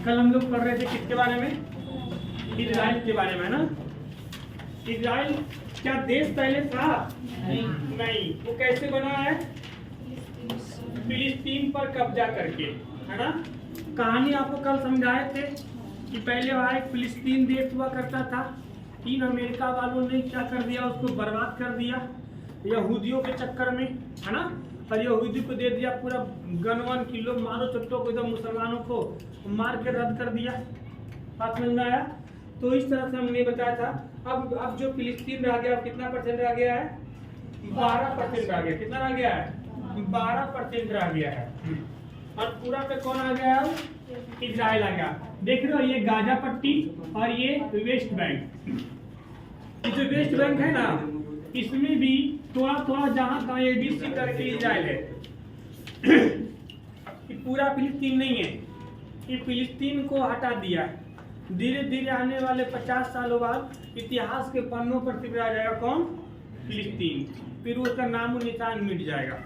कल हम लोग पढ़ रहे थे किसके बारे में? इजराइल के बारे में ना। इजराइल क्या देश पहले था? नहीं। वो कैसे बना है? फिलिस्तीन पर कब्जा करके, है ना। कहानी आपको कल समझाए थे कि पहले वहाँ एक फिलिस्तीन देश हुआ करता था। इन अमेरिका वालों ने क्या कर दिया, उसको बर्बाद कर दिया यहूदियों के चक्कर में, है ना। और यहूदी को दे दिया पूरा गन की लोग मारो चट्टों को, एकदम मुसलमानों को मार के रद्द कर दिया। बात समझ में आया? तो इस तरह से हमने बताया था। अब जो फिलिस्तीन रह गया, कितना परसेंट रह गया है? 12% रह गया। कितना रह गया है? 12% रह गया है। और पूरा पे कौन आ गया? इजराइल आ गया। देख रहे हो, ये गाजा पट्टी और ये वेस्ट बैंक। ये जो वेस्ट बैंक है ना, इसमें भी थोड़ा थोड़ा जहां तहाँ ABC करके इजराइल है। ये पूरा फिलिस्तीन नहीं है। ये फिलिस्तीन को हटा दिया। धीरे धीरे आने वाले 50 सालों बाद इतिहास के पन्नों पर सिमट जाएगा कौन? फिलिस्तीन। फिर उसका नामो निशान मिट जाएगा।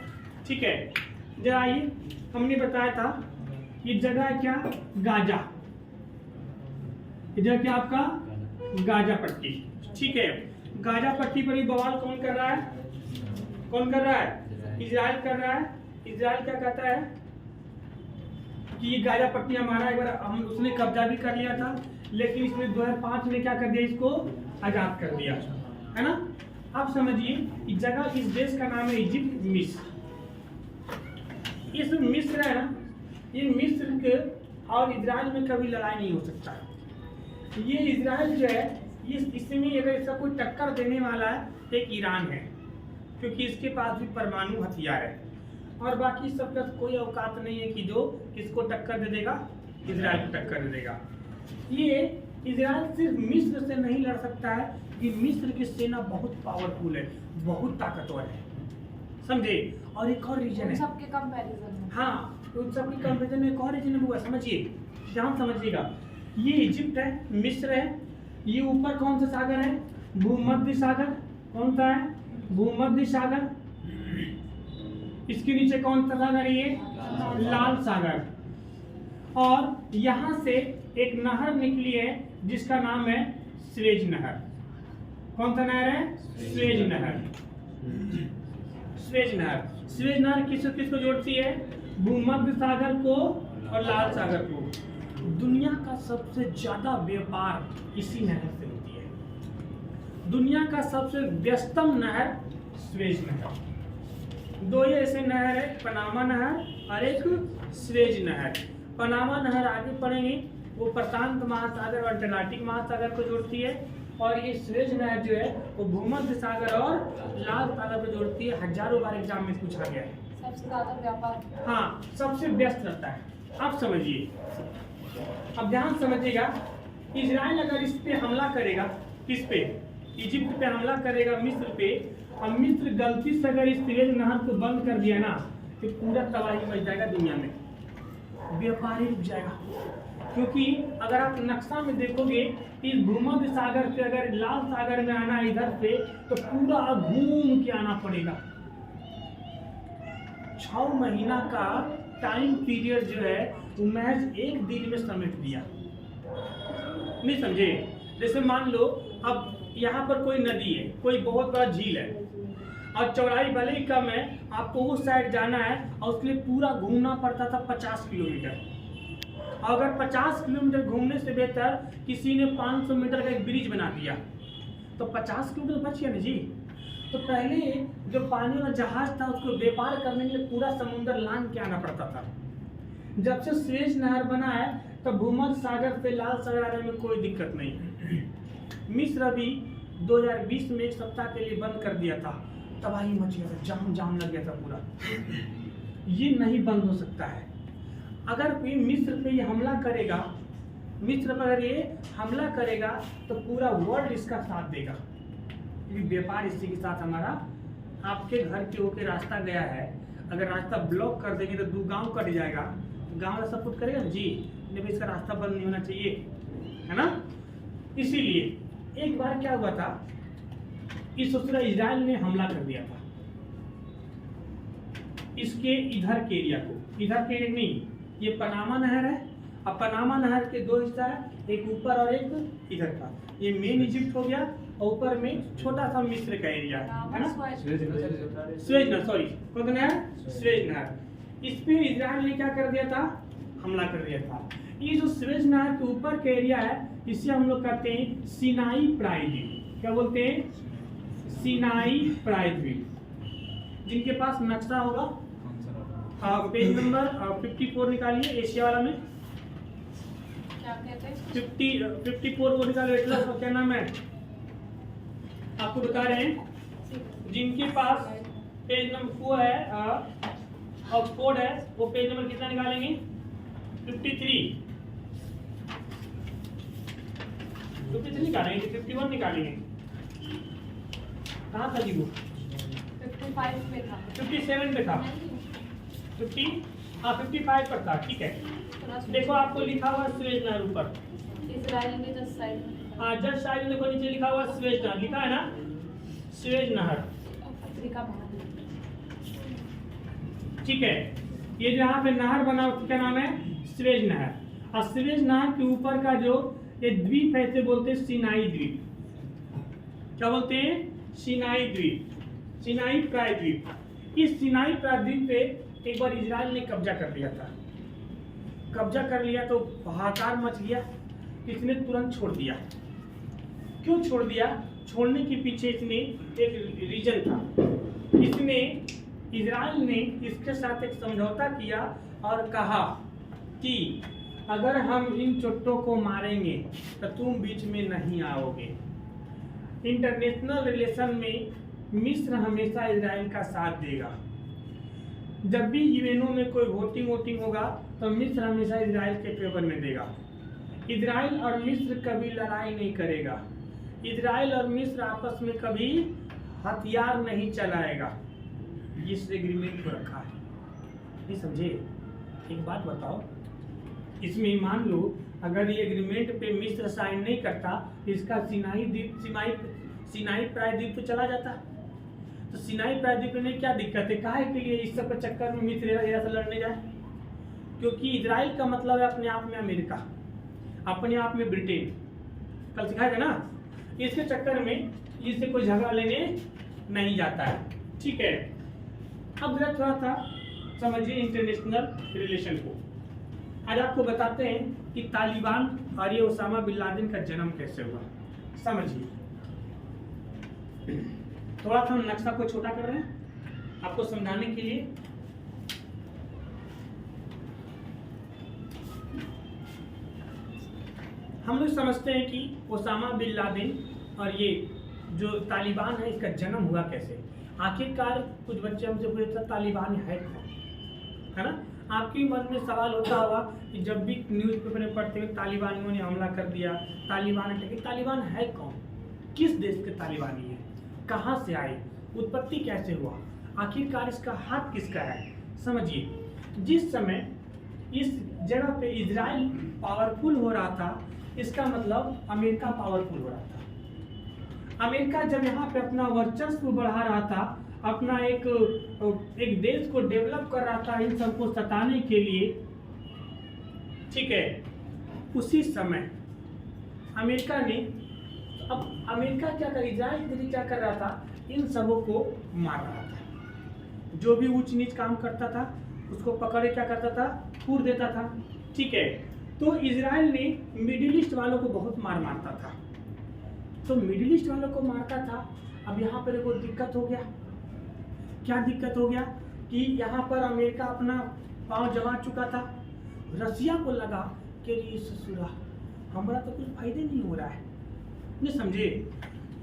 ठीक है, जरा आइए, हमने बताया था ये जगह है क्या? गाजा। ये जगह क्या आपका? गाजा पट्टी। ठीक है, गाजा पट्टी पर ये बवाल कौन कर रहा है? कौन कर रहा है? इजराइल कर रहा है। इजराइल क्या कहता है कि ये गाजा पट्टी हमारा, एक बार हम उसने कब्जा भी कर लिया था, लेकिन इसने 2005 में क्या कर दिया, इसको आजाद कर दिया, है ना। आप समझिए, इस जगह, इस देश का नाम है इजिप्ट, मिस्र। इस मिस्र है ना, ये मिस्र के और इजराइल में कभी लड़ाई नहीं हो सकता। ये इजराइल जो है, इसमें अगर इसका कोई टक्कर देने वाला है, एक ईरान है, क्योंकि इसके पास भी परमाणु हथियार है। और बाकी सबका कोई औकात नहीं है कि जो किसको टक्कर दे देगा, इजराइल को टक्कर दे देगा। ये इजराइल सिर्फ मिस्र से नहीं लड़ सकता है, कि मिस्र की सेना बहुत पावरफुल है, बहुत ताकतवर है, समझे। और एक और रीजन है सबके कंपैरिजन में। हाँ, उन सबके कंपैरिजन में एक और रीजन हुआ, समझिए, ध्यान समझिएगा। ये इजिप्ट है, मिस्र है, ये ऊपर कौन सा सागर है? भूमध्य सागर। कौन सा है? भूमध्य सागर। इसके नीचे कौन सा सागर है? ये लाल सागर। और यहां से एक नहर निकली है जिसका नाम है स्वेज नहर। कौन सा नहर है? स्वेज नहर। स्वेज नहर। स्वेज नहर किसको किसको जोड़ती है? भूमध्य सागर को और लाल सागर को। दुनिया का सबसे ज्यादा व्यापार इसी नहर से होती है। दुनिया का सबसे व्यस्तम नहर स्वेज नहर। दो ही ऐसे नहर है, पनामा नहर और एक स्वेज नहर। पनामा नहर आगे पड़ेंगे, वो प्रशांत महासागर और अटलांटिक महासागर को जोड़ती है। और ये स्वेज नहर जो है, वो भूमध्य सागर और लाल सागर को जोड़ती है। हजारों बार एग्जाम में पूछा गया है। सबसे ज्यादा व्यापार, हाँ, सबसे व्यस्त रहता है। आप समझिए, अब ध्यान समझिएगा। इजराइल अगर इस पे हमला करेगा, किस पे? इजिप्ट पे हमला करेगा, मिस्र पे, और मिस्र गलती से अगर इस स्वेज नहर को बंद कर दिया ना, तो पूरा तबाही मच जाएगा दुनिया में, व्यापार ही रुक जाएगा। क्योंकि अगर आप नक्शा में देखोगे, इस भूमध्य सागर से अगर लाल सागर में आना इधर से, तो पूरा घूम के आना पड़ेगा। 6 महीना का टाइम पीरियड जो है, वो महज एक दिन में समेट दिया। नहीं समझे? जैसे मान लो, अब यहाँ पर कोई नदी है, कोई बहुत बड़ा झील है, और चौड़ाई भले ही कम है, आपको उस साइड जाना है, और उसके लिए पूरा घूमना पड़ता था 50 किलोमीटर। अगर 50 किलोमीटर घूमने से बेहतर किसी ने 500 मीटर का एक ब्रिज बना दिया, तो 50 किलोमीटर बच गया ना जी। तो पहले जो पानी वाला जहाज था, उसको व्यापार करने के लिए पूरा समुद्र लांघ के आना पड़ता था। जब से स्वेज नहर बना है, तो भूमध्य सागर से लाल सागर आने में कोई दिक्कत नहीं। मिस्र अभी 2020 में एक सप्ताह के लिए बंद कर दिया था, तबाही मच गया था, जाम लग गया था पूरा। ये नहीं बंद हो सकता है। अगर कोई मिस्र पे ये हमला करेगा, मिस्र पर अगर ये हमला करेगा, तो पूरा वर्ल्ड इसका साथ देगा। व्यापार इसी के साथ हमारा, आपके घर के होके रास्ता गया है, अगर रास्ता ब्लॉक कर देंगे तो 2 गांव कट जाएगा, गांव वाला सपोर्ट करेगा जी, नहीं भाई इसका रास्ता बंद नहीं होना चाहिए, है ना। इसीलिए एक बार क्या हुआ था, इस इजराइल ने हमला कर दिया था इसके इधर के एरिया को, इधर के एरिया नहीं, ये पनामा नहर है अब पनामा नहर के दो हिस्सा है, एक ऊपर और एक इधर का। ये मेन इजिप्ट हो गया और ऊपर में छोटा सा मिस्र का एरिया है ना, स्वेज नहर, सॉरी कौन सा नहर, स्वेज नहर। इस पे इजराइल ने क्या कर दिया था, हमला कर दिया था। ये जो स्वेज नहर के ऊपर का एरिया है इसे हम लोग कहते हैं सिनाई प्रायद्वीप। क्या बोलते हैं, सिनाई प्रायद्वीप। जिनके पास नक्शा होगा पेज नंबर 54 निकालिए, एशिया वाला में क्या कहते हैं 54 वो निकालो। एटलस का क्या नाम है, आपको बता रहे हैं। जिनके पास पेज नंबर वो है ऑक्सफोर्ड है, वो पेज नंबर कितना निकालेंगे, 53 निकालेंगे, 51 निकालेंगे। कहाँ था जी वो, 55 में था, 57 पे था, 55 पर था। ठीक है, देखो आपको लिखा हुआ स्वेज नहर ऊपर, इजराइल में जस्ट साइड में, हाँ जस्ट साइड में देखो नीचे लिखा हुआ स्वेज नहर, लिखा है ना स्वेज नहर। अफ्रीका महाद्वीप। ठीक है, ये जहाँ पे नहर बना क्या नाम है, स्वेज नहर। और स्वेज नहर के ऊपर का जो ये द्वीप है इसे बोलते हैं सिनाई द्वीप। क्या बोलते हैं, सिनाई द्वीप, सिनाई प्रायद्वीप। इस सिनाई प्रायद्वीप पे एक बार इजराइल ने कब्जा कर लिया था। कब्जा कर लिया तो हाहाकार मच गया, इसने तुरंत छोड़ दिया। क्यों छोड़ दिया, छोड़ने के पीछे इसने एक रीजन था। इसने इजराइल ने इसके साथ एक समझौता किया और कहा कि अगर हम इन चोटों को मारेंगे तो तुम बीच में नहीं आओगे। इंटरनेशनल रिलेशन में मिस्र हमेशा इजराइल का साथ देगा। जब भी यूएनओ में कोई वोटिंग होगा तो मिस्र हमेशा इजराइल के फेवर में देगा। इजराइल और मिस्र कभी लड़ाई नहीं करेगा। इजराइल और मिस्र आपस में कभी हथियार नहीं चलाएगा। इस एग्रीमेंट को रखा है, नहीं समझे। एक बात बताओ, इसमें मान लो अगर ये एग्रीमेंट पे मिस्र साइन नहीं करता, इसका सिनाई प्रायद्वीप पे चला जाता। तो सिनाई प्रायद्वीप में क्या दिक्कत है, काहे के लिए इस सब के चक्कर में मिस्र इधर से लड़ने जाए। क्योंकि इजराइल का मतलब है अपने आप में अमेरिका, अपने आप में ब्रिटेन, कल सिखाया था ना। इसके चक्कर में इससे कोई झगड़ा लेने नहीं जाता है। ठीक है, अब जरा थोड़ा सा समझिए इंटरनेशनल रिलेशन को। आज आपको बताते हैं कि तालिबान और ये ओसामा बिन लादेन का जन्म कैसे हुआ, समझिए। थोड़ा सा हम नक्शा को छोटा कर रहे हैं आपको समझाने के लिए। हम लोग समझते हैं कि ओसामा बिन लादेन और ये जो तालिबान है इसका जन्म हुआ कैसे। आखिरकार कुछ बच्चे हमसे पूछते तालिबान है कौन, है ना। आपके मन में सवाल होता होगा कि जब भी न्यूज़पेपर में पढ़ते हुए तालिबानियों ने हमला कर दिया, तालिबान है, तालिबान है कौन, किस देश के तालिबानी है, कहाँ से आए, उत्पत्ति कैसे हुआ, आखिरकार इसका हाथ किसका है। समझिए, जिस समय इस जगह पे इजराइल पावरफुल हो रहा था, इसका मतलब अमेरिका पावरफुल हो रहा था। अमेरिका जब यहाँ पे अपना वर्चस्व बढ़ा रहा था, अपना एक देश को डेवलप कर रहा था इन सबको सताने के लिए, ठीक है, उसी समय अमेरिका ने, अब अमेरिका क्या कर, इजराइल क्या कर रहा था, इन सबों को मार रहा था। जो भी ऊंच नीच काम करता था उसको पकड़े क्या करता था, कूद देता था। ठीक है, तो इजराइल ने मिडिल ईस्ट वालों को बहुत मारता था। तो मिडिल ईस्ट वालों को मारता था। अब यहाँ पर एक दिक्कत हो गया। क्या दिक्कत हो गया कि यहाँ पर अमेरिका अपना पांव जमा चुका था। रसिया को लगा कि ये ससुरा हमारा तो कुछ फायदे नहीं हो रहा है, नहीं समझे।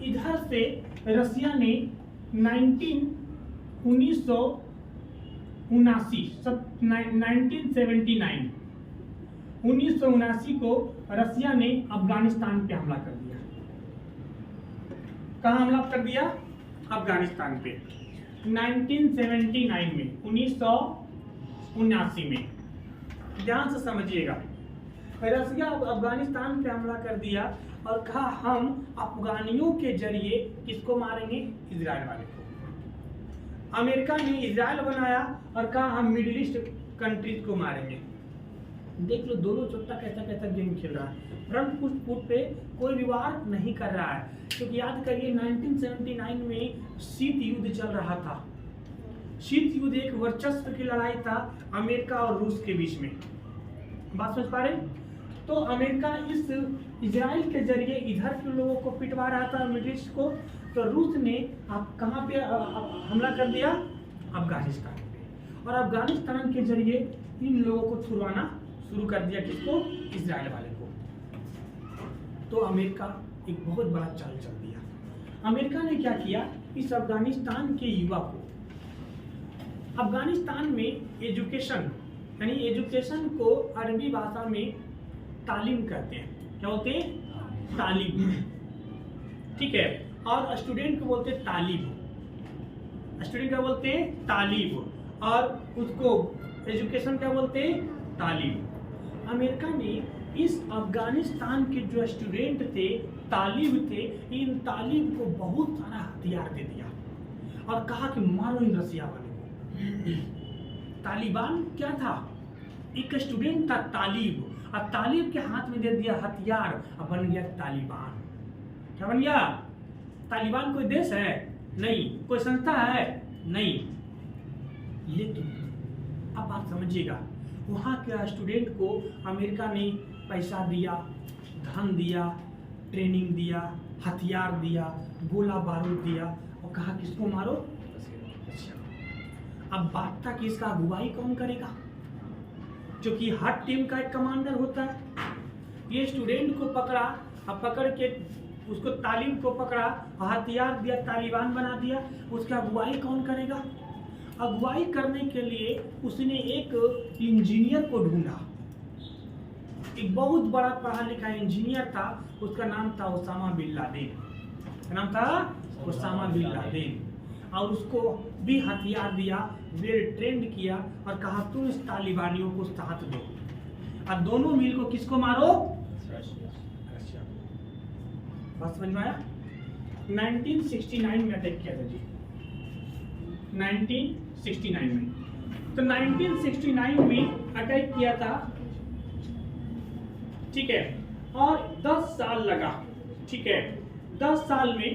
इधर से रसिया ने 1979 को रसिया ने अफगानिस्तान पे हमला कर दिया। कहाँ हमला कर दिया, अफगानिस्तान पे 1979 में, 1979 में। ध्यान से समझिएगा, रसिया अफगानिस्तान पे हमला कर दिया और कहा हम अफगानियों के जरिए किसको मारेंगे, इजराइल वाले को। अमेरिका ने इजराइल बनाया और कहा हम मिडिल ईस्ट कंट्रीज को मारेंगे। देख लो दोनों चोट्टा कैसा कैसा गेम खेल रहा है। फ्रंट फुट पे कोई भी वार नहीं कर रहा है, क्योंकि याद करिए 1979 में शीत युद्ध चल रहा था। शीत युद्ध एक वर्चस्व की लड़ाई था अमेरिका और रूस के बीच में। बात समझ पा रहे? तो अमेरिका इस इजराइल के जरिए इधर के लोगों को पिटवा रहा था, मिडिल को। तो रूस ने आप कहाँ पे हमला कर दिया? अफगानिस्तान पे। और अफगानिस्तान के जरिए इन लोगों को छुड़वाना शुरू कर दिया। किसको? इजराइल वाले को। तो अमेरिका एक बहुत बड़ा चाल चल दिया। अमेरिका ने क्या किया? इस अफगानिस्तान के युवा को, अफगानिस्तान में एजुकेशन, यानी एजुकेशन को अरबी भाषा में तालीम कहते हैं। क्या बोलते हैं? तालीम। ठीक है। और स्टूडेंट को बोलते हैं तालीब। स्टूडेंट क्या बोलते हैं? तालीब। और उसको एजुकेशन क्या बोलते हैं? तालीम। अमेरिका ने इस अफगानिस्तान के जो स्टूडेंट थे, तालिब थे, इन तालिब को बहुत सारा हथियार दे दिया और कहा कि मारो इन रसिया वाले को। तालिबान क्या था? एक स्टूडेंट था तालिब, और तालिब के हाथ में दे दिया हथियार और बन गया तालिबान। क्या बन गया? तालिबान कोई देश है? नहीं। कोई संस्था है? नहीं। लेकिन अब आप समझिएगा, वहाँ के स्टूडेंट को अमेरिका ने पैसा दिया, धन दिया, ट्रेनिंग दिया, हथियार दिया, गोला बारूद दिया और कहा किसको मारो? अब बात था कि इसका अगुवाई कौन करेगा? क्योंकि हर टीम का एक कमांडर होता है। ये स्टूडेंट को पकड़ा और पकड़ के उसको तालीम को पकड़ा, हथियार दिया, तालिबान बना दिया। उसका अगुवाई कौन करेगा? अगुवाई करने के लिए उसने एक इंजीनियर को ढूंढा। एक बहुत बड़ा पढ़ा लिखा इंजीनियर था, उसका नाम था ओसामा बिन लादेन। क्या नाम था? Osama bin Laden. और उसको भी हथियार दिया, वेल ट्रेंड किया और कहा तुम इस तालिबानियों को साथ दो और दोनों मिल को किसको मारो? रशिया। बात समझ में आया? 1969 में अटैक किया था जी, 1969 में। तो 1969 में अटैक किया था, ठीक है। और 10 साल लगा, ठीक है। 10 साल में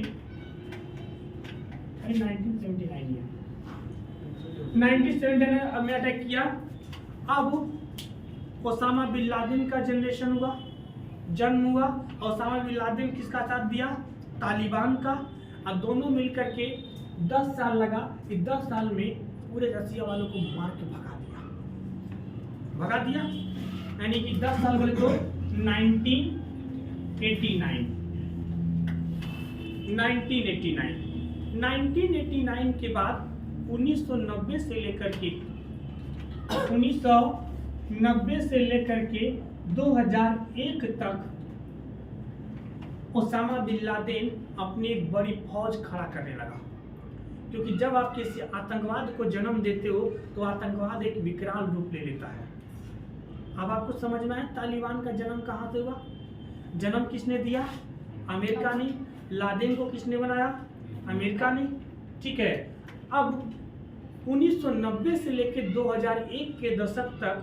1979 में अटैक किया। अब ओसामा बिन लादेन का जनरेशन हुआ, जन्म हुआ। ओसामा बिन लादेन किसका साथ दिया? तालिबान का। और दोनों मिलकर के 10 साल लगा। इस 10 साल में पूरे रसिया वालों को मार के भगा दिया। यानी कि 10 साल बोले तो 1989 के बाद 1990 से लेकर के 2001 तक ओसामा बिन लादेन अपनी एक बड़ी फौज खड़ा करने लगा। क्योंकि जब आप किसी आतंकवाद को जन्म देते हो तो आतंकवाद एक विकराल रूप ले लेता है। अब आपको समझ में आया तालिबान का जन्म कहाँ से हुआ? जन्म किसने दिया? अमेरिका ने। लादेन को किसने बनाया? अमेरिका ने। ठीक है। अब 1990 से लेकर 2001 के दशक तक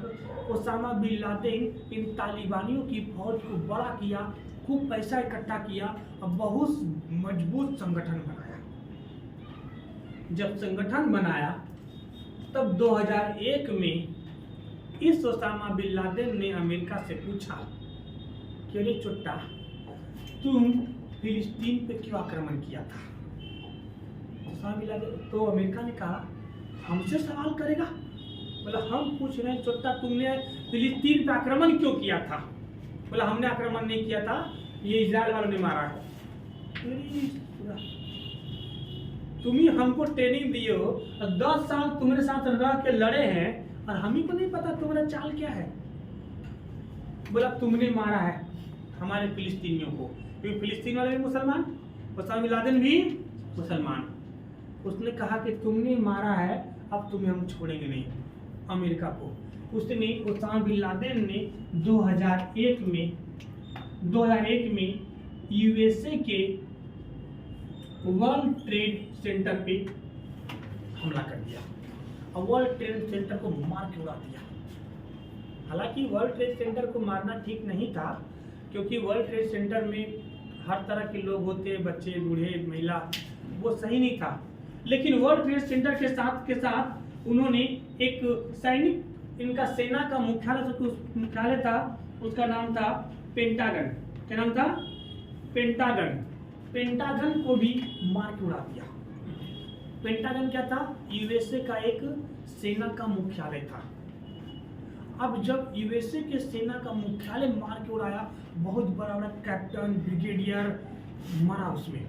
ओसामा बिन लादेन इन तालिबानियों की फौज को बड़ा किया, खूब पैसा इकट्ठा किया और बहुत मजबूत संगठन बनाया। जब संगठन बनाया तब 2001 में इस ओसामा बिन लादेन ने अमेरिका से पूछा कि अरे चुट्टा, तुम फिलिस्तीन पे क्यों आक्रमण किया था? ओसामा बिन लादेन तो अमेरिका ने कहा हमसे सवाल करेगा? बोला हम पूछ रहे हैं चुट्टा, तुमने फिलिस्तीन पे आक्रमण क्यों किया था? बोला हमने आक्रमण नहीं किया था, ये इजराइल वालों ने मारा है। तुम ही हमको ट्रेनिंग दिए हो, 10 साल तुम्हारे साथ रह के लड़े हैं और हम ही को नहीं पता तुम्हारा चाल क्या है। बोला तुमने मारा है हमारे फिलिस्तीनियों को, क्योंकि फिलिस्तीन वाले भी मुसलमान, ओसामा बिन लादेन भी मुसलमान। उसने कहा कि तुमने मारा है, अब तुम्हें हम छोड़ेंगे नहीं अमेरिका को। उसने ओसामा बिन लादेन ने 2001 में यूएसए के वर्ल्ड ट्रेड सेंटर पे हमला कर दिया और वर्ल्ड ट्रेड सेंटर को मार के उड़ा दिया। हालांकि वर्ल्ड ट्रेड सेंटर को मारना ठीक नहीं था, क्योंकि वर्ल्ड ट्रेड सेंटर में हर तरह के लोग होते, बच्चे, बूढ़े, महिला, वो सही नहीं था। लेकिन वर्ल्ड ट्रेड सेंटर के साथ उन्होंने एक सैनिक, इनका सेना का मुख्यालय था, उसका नाम था पेंटागन। क्या नाम था? पेंटागन। पेंटागन को भी मार के उड़ा दिया। पेंटागन क्या था? यूएसए का एक सेना का मुख्यालय था। अब जब यूएसए के सेना का मुख्यालय मार के उड़ाया, बहुत बड़ा बड़ा कैप्टन, ब्रिगेडियर मरा उसमें,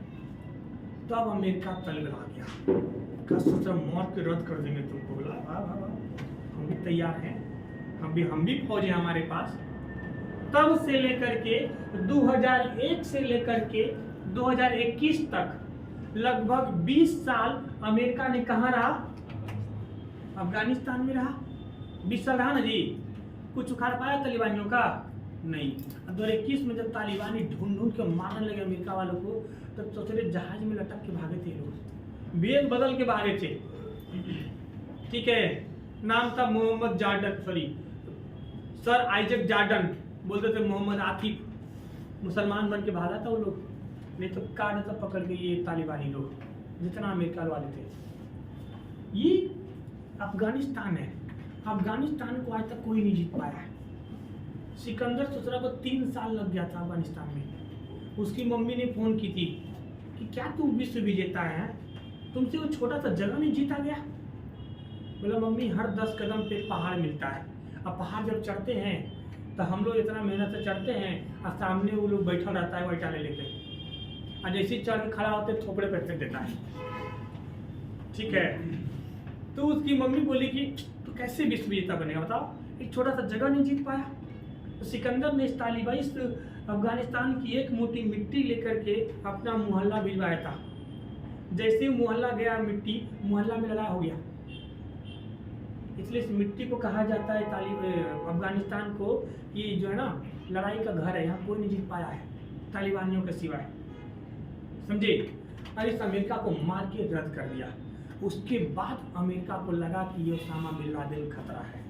तब अमेरिका तलबला गया। का सोचा मार के रद्द कर देंगे तुमको। बोला वाह वाह वाह, हम भी तैयार हैं, हम भी फौज है हमारे पास। तब से लेकर के 2001 से लेकर के 2021 तक लगभग 20 साल अमेरिका ने कहाँ रहा? अफगानिस्तान में रहा। 20 साल रहा ना जी। कुछ उखाड़ पाया तालिबानियों का? नहीं। 2021 में जब तालिबानी ढूंढ के मारने लगे अमेरिका वालों को, तब सोचे जहाज में लटक के भागे थे लोग, बेग बदल के भागे थे। ठीक है, नाम था Mohammed Jordan, sir Isaac Jordan, बोलते थे मोहम्मद आतिफ, मुसलमान बन के भागा था वो लोग, नहीं तो काट तो पकड़ के ये तालिबानी लोग, जितना अमेरिका वाले थे। ये अफगानिस्तान है। अफगानिस्तान को आज तक कोई नहीं जीत पाया है। सिकंदर सुसरा को 3 साल लग गया था अफगानिस्तान में। उसकी मम्मी ने फोन की थी कि क्या तुम विश्व विजेता है, तुमसे वो छोटा सा जगह नहीं जीता गया? बोला मम्मी, हर 10 कदम पे पहाड़ मिलता है। अब पहाड़ जब चढ़ते हैं तो हम लोग इतना मेहनत से चढ़ते हैं, और सामने वो लोग बैठा रहता है वैटाले लेके, और जैसे ही चढ़ के खड़ा होते थोपड़े पे फेंक देता है। ठीक है, तो उसकी मम्मी बोली कि तो कैसे विश्व विजेता बनेगा बताओ, एक छोटा सा जगह नहीं जीत पाया। तो सिकंदर ने इस अफगानिस्तान की एक मोटी मिट्टी लेकर के अपना मोहल्ला भिजवाया था। जैसे ही मोहल्ला गया, मिट्टी मोहल्ला में लड़ाई हो गया। इसलिए इस मिट्टी को कहा जाता है अफगानिस्तान को, ये जो है ना लड़ाई का घर है, यहाँ कोई नहीं जीत पाया है तालिबानियों के सिवाय। समझे? और इस अमेरिका को मार के रद्द कर दिया। उसके बाद अमेरिका को लगा कि ये ओसामा बिन लादेन खतरा है,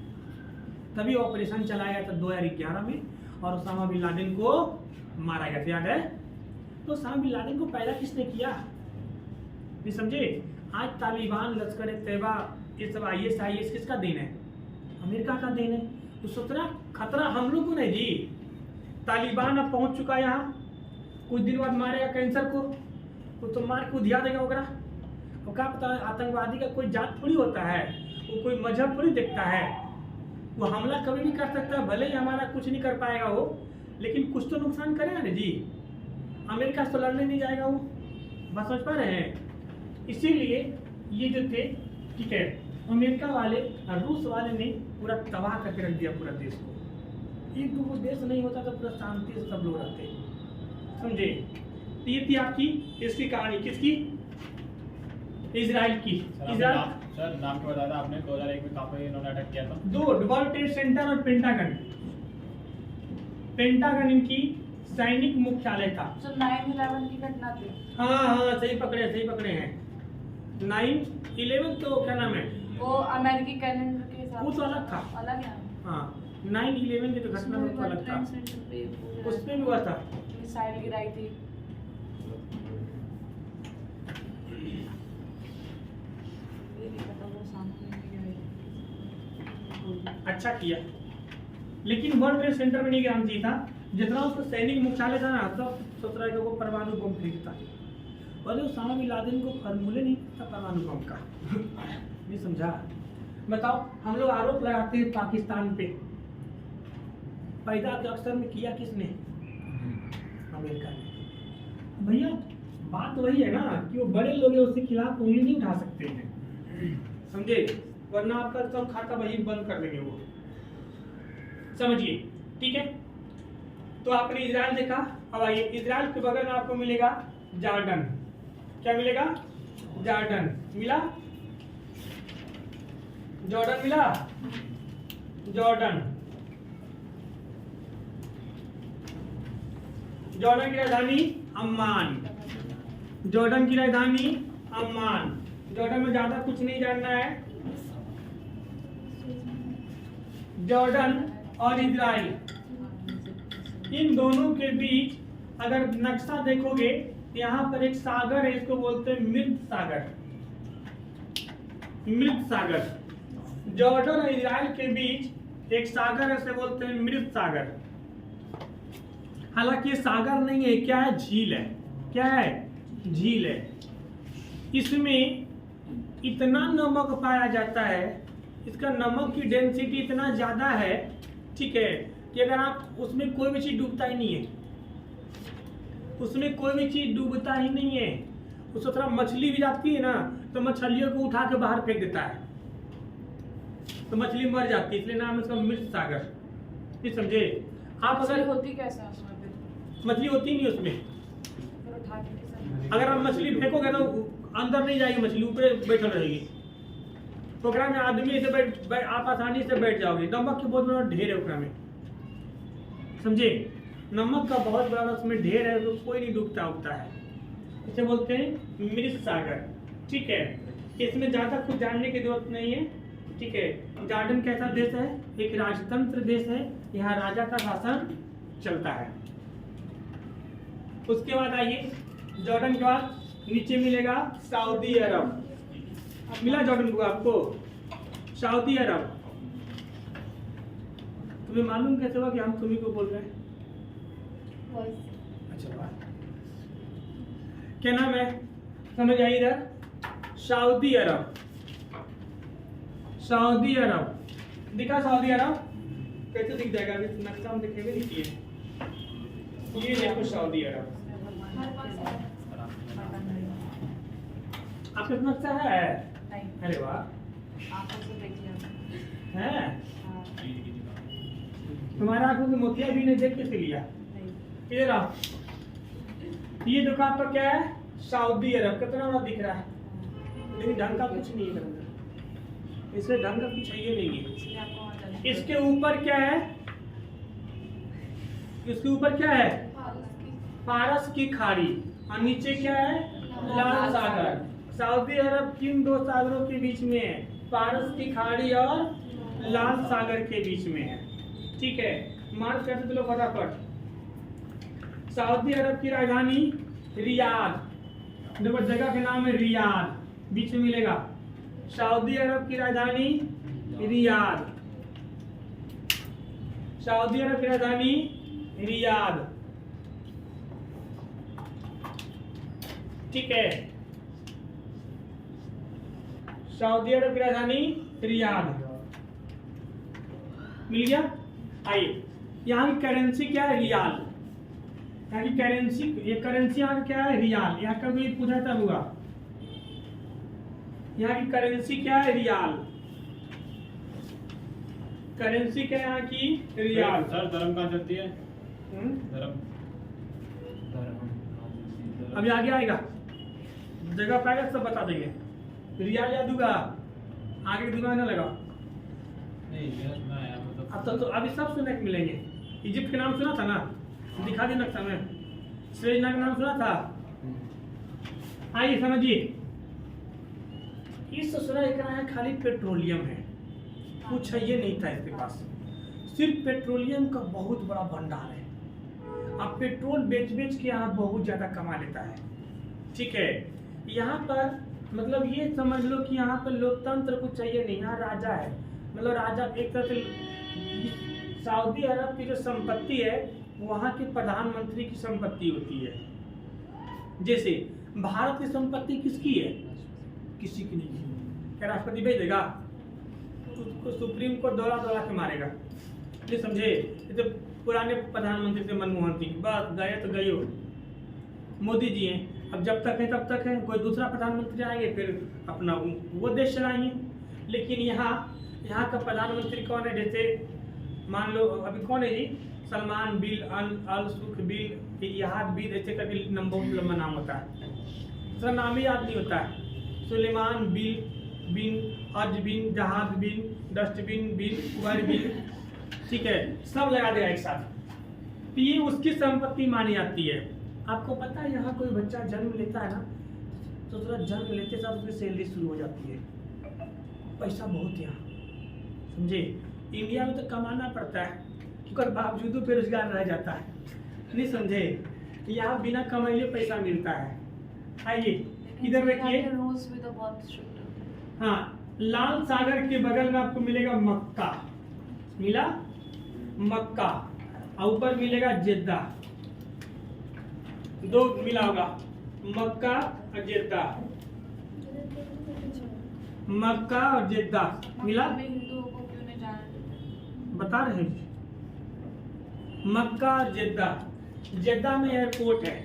तभी ऑपरेशन चलाया था 2011 में, और ओसामा बिन लादेन को मारा गया था। याद है? तो ओसामा बिन लादेन को पैदा किसने किया? नहीं समझे? आज तालिबान, लश्कर ए तैयबा, ये सब IS किसका देन है? अमेरिका का देन है। तो सोचना खतरा हम लोग को नहीं जी। तालिबान अब पहुंच चुका है यहाँ, कुछ दिन बाद मारेगा कैंसर को, तो मार को दिया देगा वगैरह। और क्या पता, आतंकवादी का कोई जात थोड़ी होता है, वो कोई मजहब थोड़ी देखता है। वो हमला कभी भी कर सकता है, भले ही हमारा कुछ नहीं कर पाएगा वो, लेकिन कुछ तो नुकसान करेगा ना जी। अमेरिका से लड़ने नहीं जाएगा वो, बात समझ पा रहे हैं? इसीलिए ये जो थे, ठीक है, अमेरिका वाले और रूस वाले ने पूरा तबाह करके रख दिया पूरा देश को। एक दो देश नहीं होता तो पूरा शांति से सब लोग रहते। समझे? तो ये थी आपकी इसकी कहानी। किसकी? इजराइल की। इजराइल सर नाम क्या बताया था आपने? 2001 में कहाँ पे इन्होंने अटैक किया था? दो, वर्ल्ड ट्रेड सेंटर और पेंटागन। पेंटागन इनकी सैनिक मुख्यालय था। जो 9/11 की घटना थी। हाँ, सही पकड़े हैं। 9/11 तो क्या नाम है, वो अमेरिकी कैलेंडर के हिसाब वो तो अलग था। अलग है। हाँ, 9/11 की तो घटना में तो अलग था, उसमें भी हुआ था। मिसाइल गिराई थी। अच्छा किया, लेकिन वर्ल्ड ट्रेड सेंटर में नहीं गिराना चाहिए था। जितना उसका सैनिक मुख्यालय था ना, तब 17 को परमाणु बम फेंकता। और ओसामा बिन लादेन को फॉर्मूले नहीं था परमाणु बम का। नहीं समझा? बताओ, हम लोग आरोप लगाते हैं पाकिस्तान पे, पैदा तो अक्सर में किया किसने? अमेरिका ने। भैया बात वही है ना कि वो बड़े लोग हैं, उसके खिलाफ उंगली नहीं उठा सकते हैं। समझे? वरना आपका सब खाता वही बंद कर देंगे वो। समझिए? ठीक है, तो आपने इजराइल देखा। अब आइए, इजराइल के बगल में आपको मिलेगा जॉर्डन। क्या मिलेगा? जॉर्डन मिला। जॉर्डन मिला। जॉर्डन की राजधानी अम्मान। जॉर्डन की राजधानी अम्मान। जॉर्डन में ज्यादा कुछ नहीं जानना है। जॉर्डन और इजराइल, इन दोनों के बीच अगर नक्शा देखोगे, यहाँ पर एक सागर है, इसको बोलते हैं मृत सागर। मृत सागर, जॉर्डन और इजराइल के बीच एक सागर है, इसे बोलते हैं मृत सागर। हालांकि ये सागर नहीं है, क्या है, झील है। क्या है, झील है। इसमें इतना नमक पाया जाता है, इसका नमक की डेंसिटी इतना ज्यादा है, ठीक है, कि अगर आप उसमें कोई भी चीज डूबता ही नहीं है, उसमें कोई भी चीज डूबता ही नहीं है। उसको थोड़ा मछली भी जाती है ना, तो मछलियों को उठा के बाहर फेंक देता है, तो मछली मर जाती है, इसलिए नाम है इसका मृत सागर। ये समझे आप? मछली अगर होती कैसे है उसमें फिर? मछली होती नहीं उसमें, फिर उठा के कैसे? अगर आप मछली फेंकोगे तो अंदर नहीं जाएगी, मछली ऊपर बैठल रहेगी। ओकरा में आदमी से आप आसानी से बैठ जाओगे। नमक के बहुत बड़ा ढेर है ओकरा में, समझे, नमक का बहुत बड़ा उसमें ढेर है, तो कोई नहीं डूबता उगता है। इसे बोलते हैं मृत सागर, ठीक है। इसमें ज्यादा कुछ जानने की जरूरत नहीं है, ठीक है। जॉर्डन कैसा देश है? एक राजतंत्र देश है, यहाँ राजा का शासन चलता है। उसके बाद आइए, जॉर्डन के बाद नीचे मिलेगा सऊदी अरब। मिला जॉर्डन को आपको? सऊदी अरब। तुम्हें मालूम कैसे हुआ कि हम तुम्ही को बोल रहे हैं? अच्छा बात, क्या नाम है, समझ आई इधर? सऊदी अरब। सऊदी अरब दिखा, सऊदी अरब कैसे दिख जाएगा? अभी नक्शा में दिखेगा, देखिए ये देखो सऊदी अरब। आपके पास नक्शा है? नहीं। अरे वाह, आंखों से देख लिया है। हाँ, तुम्हारा आंखों में मोतिया भी नहीं देख कैसे लिया? नहीं। इधर आओ, ये देखो आपका क्या है, सऊदी अरब। कितना बड़ा दिख रहा है, लेकिन ढंग का कुछ नहीं है अंदर, इसमें ढंग का कुछ है ही नहीं है। इसलिए आपको वहाँ जाना है। इसके ऊपर क्या है, इसके ऊपर क्या है, पारस की खाड़ी, और नीचे क्या है, लाल सागर। सऊदी अरब किन दो सागरों के बीच में है? पारस की खाड़ी और लाल सागर के बीच में है, ठीक है। मार्क करते चलो फटाफट। सऊदी अरब की राजधानी रियाद, देखो जगह के नाम है रियाद, बीच में मिलेगा। सऊदी अरब की राजधानी रियाद, सऊदी अरब की राजधानी रियाद, ठीक है। सऊदी अरब की राजधानी रियाद मिल गया। आइए, यहाँ की करेंसी क्या है, रियाल। यहाँ की करेंसी, ये करेंसी यहाँ क्या है, रियाल। यहाँ कभी पूछा था होगा, यहाँ की करेंसी क्या है, रियाल। करेंसी क्या है यहाँ की, रियाल। सर धर्म कहाँ चलती है? धर्म अभी आगे आएगा, जगह पाएगा सब बता देंगे। रियाल याद होगा, आगे दिमाग ना लगा। नहीं, ये सुना है अब तो अभी सब सुनने को मिलेंगे। इजिप्ट का नाम सुना था ना, दिखा दी नक्शा में। स्वेजना का नाम सुना था? आइए समझिए, इस ससुरा एकरा है खाली पेट्रोलियम है, कुछ है ये नहीं था इसके पास। सिर्फ पेट्रोलियम का बहुत बड़ा भंडार है। अब पेट्रोल बेच बेच के यहाँ बहुत ज्यादा कमा लेता है, ठीक है। यहाँ पर मतलब ये समझ लो कि यहाँ पर लोकतंत्र कुछ चाहिए नहीं, यहाँ राजा है। मतलब राजा एक तरह से, सऊदी अरब की जो संपत्ति है वहाँ के प्रधानमंत्री की संपत्ति होती है। जैसे भारत की संपत्ति किसकी है? किसी की नहीं है। क्या राष्ट्रपति भेज देगा? उसको सुप्रीम कोर्ट दौड़ा दौड़ा के मारेगा, ये समझे। ये तो पुराने प्रधानमंत्री थे मनमोहन सिंह, बस गए तो गए हो। मोदी जी हैं, अब जब तक है तब तक है, कोई दूसरा प्रधानमंत्री आएंगे फिर अपना वो देश चलाएंगे। लेकिन यहाँ का प्रधानमंत्री कौन है? जैसे मान लो अभी कौन है जी, सलमान बिन अल सुख बिन याद बिन, ऐसे करके नंबर लंबा नाम होता है, उसका नाम ही याद नहीं होता है। सुलेमान बिन हज बिन जहाज बिन डस्टबिन बिन कुबर बिन, ठीक है, सब लगा देगा एक साथ। तो ये उसकी संपत्ति मानी जाती है। आपको पता है यहाँ कोई बच्चा जन्म लेता है ना, तो थोड़ा जन्म लेते साथ उसकी सैलरी शुरू हो जाती है। पैसा बहुत यहाँ, समझे। इंडिया में तो कमाना पड़ता है, उसके बावजूद बेरोजगार रह जाता है, नहीं समझे। यहाँ बिना कमाइले पैसा मिलता है। आइए इधर देखिए, रूल्स भी तो बहुत स्ट्रिक्ट होते हैं। हाँ, लाल सागर के बगल में आपको मिलेगा मक्का, मिला मक्का, और ऊपर मिलेगा जेद्दा, दो मिला होगा, मक्का और जेद्दा, मक्का और जेद्दा मिला। मक्का में हिंदुओं को क्यों नहीं जाने देते? बता रहे हैं मक्का और जेद्दा। जेद्दा में एयरपोर्ट है,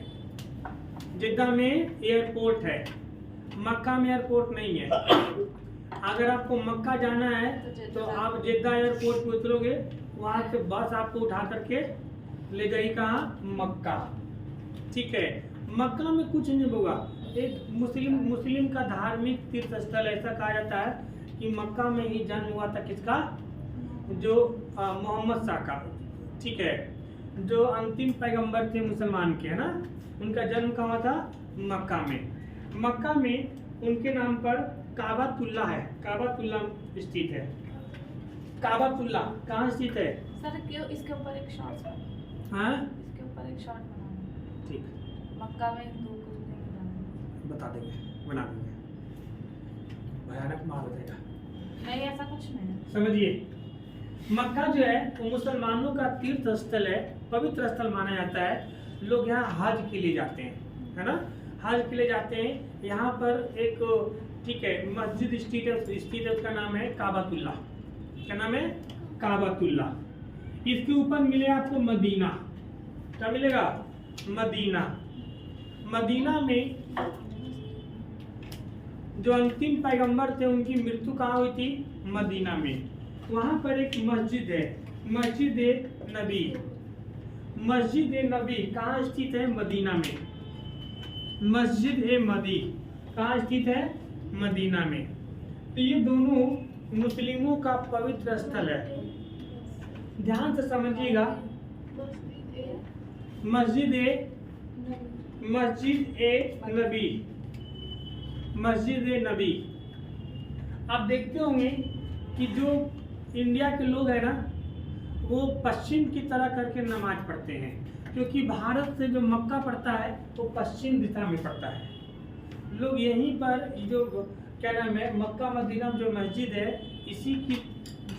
जेद्दा में एयरपोर्ट है, मक्का में एयरपोर्ट नहीं है। अगर आपको मक्का जाना है तो आप जेद्दा एयरपोर्ट पे उतरोगे, वहाँ से बस आपको उठा करके ले जाएगी कहाँ, मक्का। ठीक है, मक्का में कुछ नहीं होगा, एक मुस्लिम का धार्मिक तीर्थ स्थल, ऐसा कहा जाता है कि मक्का में ही जन्म हुआ था किसका, जो मोहम्मद शाह का। ठीक है, जो अंतिम पैगंबर थे मुसलमान के, है ना, उनका जन्म कहाँ हुआ था, मक्का में। मक्का में उनके नाम पर काबातुल्ला है, काबातुल्ला स्थित है। काबातुल्ला कहाँ स्थित है? सर क्यों इसके ऊपर एक शॉर्ट, हाँ इसके ऊपर एक शॉर्ट बनाना। ठीक, मक्का में हिंदुओं को नहीं जाने। बता देंगे, बना देंगे, भयानक मार हो जाएगा। नहीं ऐसा कुछ नहीं है। समझिए, मक्का जो है वो मुसलमानों का तीर्थ स्थल है, पवित्र स्थल माना जाता है। लोग यहाँ हज के लिए जाते हैं, है ना, हज के लिए जाते हैं। यहाँ पर एक, ठीक है, मस्जिद स्थित है, उसका नाम है काबातुल्ला। क्या नाम है? काबातुल्ला। इसके ऊपर मिले आपको मदीना। क्या मिलेगा? मदीना। मदीना में जो अंतिम पैगंबर थे उनकी मृत्यु कहाँ हुई थी? मदीना में। वहाँ पर एक मस्जिद है, मस्जिद नबी। मस्जिद नबी कहाँ स्थित है? मदीना में। मस्जिद मदी कहाँ स्थित है? मदीना में। तो ये दोनों मुस्लिमों का पवित्र स्थल है, ध्यान से समझिएगा। मस्जिद नबी, मस्जिद नबी। आप देखते होंगे कि जो इंडिया के लोग हैं ना, वो पश्चिम की तरह करके नमाज पढ़ते हैं, क्योंकि भारत से जो मक्का पड़ता है वो पश्चिम दिशा में पड़ता है। लोग यहीं पर जो क्या नाम है, मक्का मदीना जो मस्जिद है, इसी की